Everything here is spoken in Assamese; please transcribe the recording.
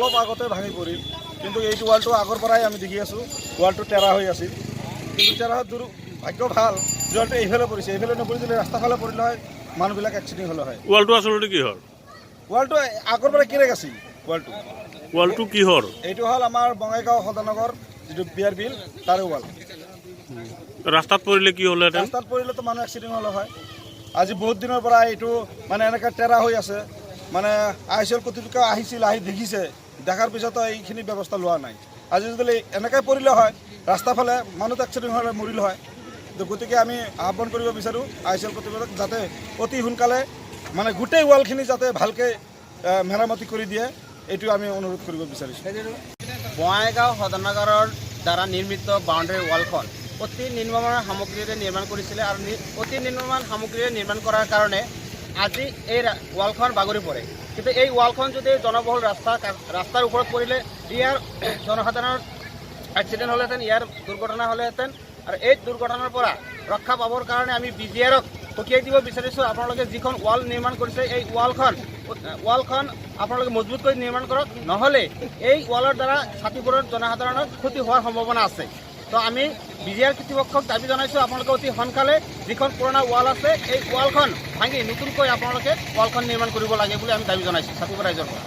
অলপ আগতে ভাঙি পৰিল, কিন্তু এইটো ৱালটো আগৰ পৰাই আমি দেখি আছোঁ ৱালটো টেৰা হৈ আছিল। কিন্তু টেৰা ভাগ্য ভাল যে ৱালটো এইফালে পৰিছে, এইফালে নপৰি যদি ৰাস্তাৰ ফালে পৰিলে হয় মানুহবিলাক এক্সিডেণ্ট হ'লে হয়। ৱালটো আচলতে কিহৰ? ৱালটো আগৰ পৰা কিৰেক আছিল। ৱালটো কিহৰ? এইটো হ'ল আমাৰ বঙাইগাঁও সদানগৰ যিটো বিয়াৰ বিল তাৰে ৱাল। ৰাস্তাত পৰিলে কি হ'লেহেঁতেন? ৰাস্তাত পৰিলেতো মানুহ এক্সিডেণ্ট হ'লে হয়। আজি বহুত দিনৰ পৰা এইটো মানে এনেকৈ টেৰা হৈ আছে, মানে ICL কৰ্তৃপক্ষ আহিছিল, আহি দেখিছে, দেখাৰ পিছতো এইখিনি ব্যৱস্থা লোৱা নাই। আজি যদি এনেকৈ পৰিলে হয় ৰাস্তাৰ ফালে মানুহটো এক্সিডেণ্ট হ'লে মৰিল হয়। গতিকে আমি আহ্বান কৰিব বিচাৰোঁ ICL কৰ্তৃপক্ষক যাতে অতি সোনকালে মানে গোটেই ৱালখিনি যাতে ভালকৈ মেৰামতি কৰি দিয়ে, এইটো আমি অনুৰোধ কৰিব বিচাৰিছোঁ। বঙাইগাঁও সদানগৰৰ দ্বাৰা নিৰ্মিত বাউণ্ডেৰী ৱালখন অতি নিম্নমানৰ সামগ্ৰীৰে নিৰ্মাণ কৰিছিলে আৰু অতি নিম্নমান সামগ্ৰীৰে নিৰ্মাণ কৰাৰ কাৰণে আজি এই ৱালখন বাগৰি পৰে। কিন্তু এই ৱালখন যদি জনবহুল ৰাস্তাৰ ওপৰত পৰিলে ইয়াৰ জনসাধাৰণৰ এক্সিডেণ্ট হ'লেহেঁতেন, ইয়াৰ দুৰ্ঘটনা হ'লেহেঁতেন। আৰু এই দুৰ্ঘটনাৰ পৰা ৰক্ষা পাবৰ কাৰণে আমি BGRক সকীয়াই দিব বিচাৰিছোঁ, আপোনালোকে যিখন ৱাল নিৰ্মাণ কৰিছে এই ৱালখন আপোনালোকে মজবুত কৰি নিৰ্মাণ কৰক, নহ'লে এই ৱালৰ দ্বাৰা ছাতিপুৰৰ জনসাধাৰণৰ ক্ষতি হোৱাৰ সম্ভাৱনা আছে। তো আমি BGR কৰ্তৃপক্ষক দাবী জনাইছোঁ আপোনালোকে অতি সোনকালে যিখন পুৰণা ৱাল আছে এই ৱালখন ভাঙি নতুনকৈ আপোনালোকে ৱালখন নিৰ্মাণ কৰিব লাগে বুলি আমি দাবী জনাইছোঁ ছাতিপুৰ ৰাইজৰ পৰা।